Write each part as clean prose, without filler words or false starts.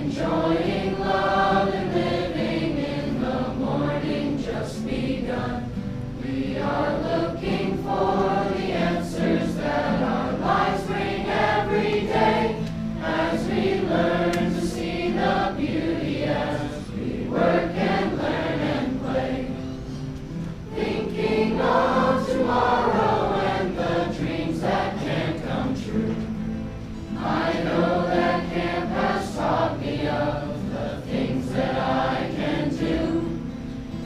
enjoying love and living in the morning just begun. We are looking for the answers that our lives bring every day, as we learn to see the beauty as we work and learn and play. Thinking of tomorrow and the dreams that can come true. I know that camp has taught me of the things that I can do.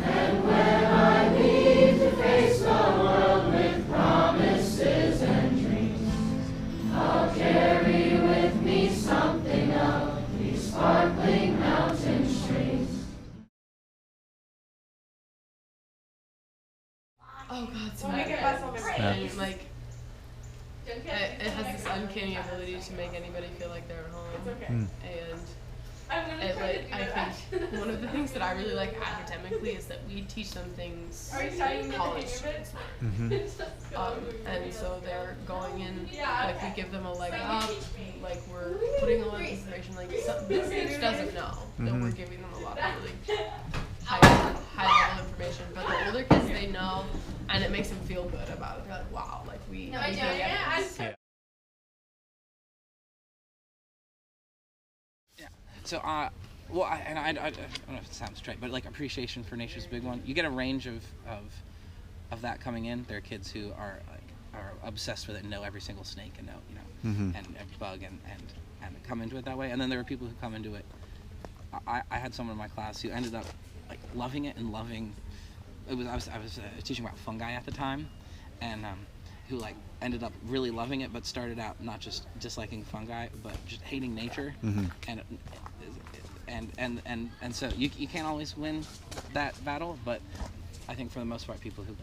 And when I leave to face the world with promises and dreams, I'll carry with me something of these sparkling mountain streams. Oh God, so many and like it has this uncanny ability to make anybody feel like they're at home. It's okay. And I think one of the things that I really like academically is that we teach them things that college students learn. And so they're going in, like we give them a leg up, like we're putting a lot of information, like this age doesn't know that we're giving them a lot of really high level information, but the older kids, they know, and it makes them feel good about it. They're like, wow, like we really get this. So, well, I don't know if it sounds straight, but like appreciation for nature's a big one. You get a range of that coming in. There are kids who are obsessed with it and know every single snake and know, and every bug and come into it that way. And then there are people who come into it. I had someone in my class who ended up like loving it and loving. I was teaching about fungi at the time, and who like ended up really loving it, but started out not just disliking fungi, but just hating nature. And so you can't always win that battle, but I think for the most part, people who,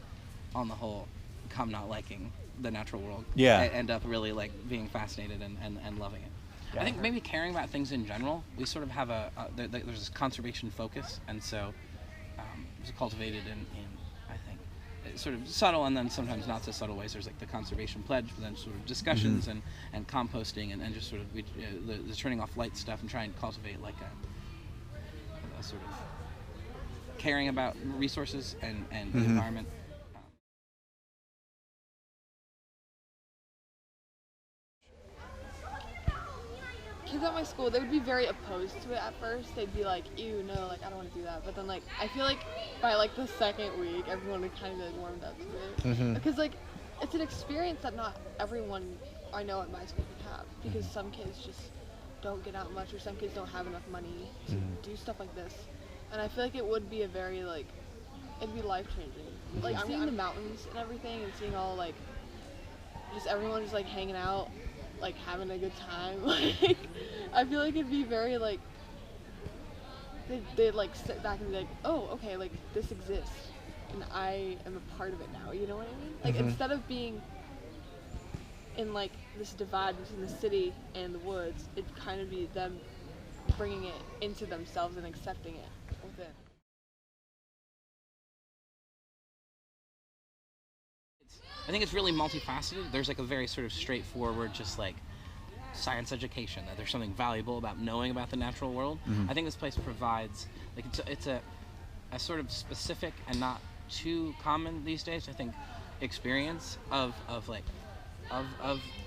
on the whole, come not liking the natural world, end up really like being fascinated and loving it. I think maybe caring about things in general, we sort of have there's this conservation focus, and so it's cultivated in I think sort of subtle and then sometimes not so subtle ways. There's like the conservation pledge, but then sort of discussions and composting and just sort of the turning off light stuff and try and cultivate like a sort of caring about resources and the environment. Kids at my school, they would be very opposed to it at first. They'd be like, ew, no, like I don't want to do that. But then like I feel like by like the second week, everyone would kind of like warmed up to it. Because like it's an experience that not everyone I know at my school would have. Because some kids just don't get out much, or some kids don't have enough money to do stuff like this. And I feel like it would be a very like, it'd be life changing. Like seeing the mountains and everything, and seeing all like, just everyone just like hanging out, like having a good time. Like I feel like it'd be very like they'd like sit back and be like, oh, okay, like this exists and I am a part of it now, you know what I mean? Like instead of being in like this divide between the city and the woods, it'd kind of be them bringing it into themselves and accepting it within. I think it's really multifaceted. There's like a very sort of straightforward, just like science education, that there's something valuable about knowing about the natural world. I think this place provides, like it's a sort of specific and not too common these days, I think, experience of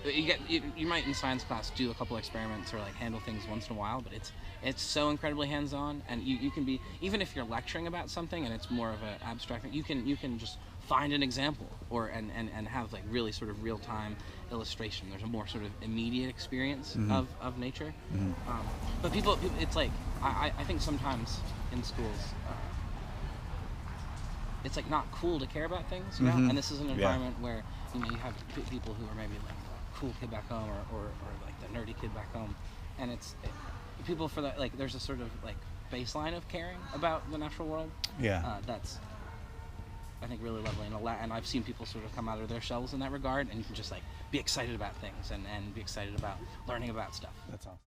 you might in science class do a couple experiments or like handle things once in a while, but it's so incredibly hands-on, and you can be, even if you're lecturing about something and it's more of an abstract thing, you can just find an example and have like really sort of real-time illustration. There's a more sort of immediate experience of nature. But people, it's like I think sometimes in schools it's like not cool to care about things, you know? And this is an environment where you have people who are maybe like the cool kid back home or like the nerdy kid back home, and people for that, like there's a sort of like baseline of caring about the natural world. That's I think really lovely, and I've seen people sort of come out of their shells in that regard, and you can just like be excited about things and be excited about learning about stuff. That's awesome.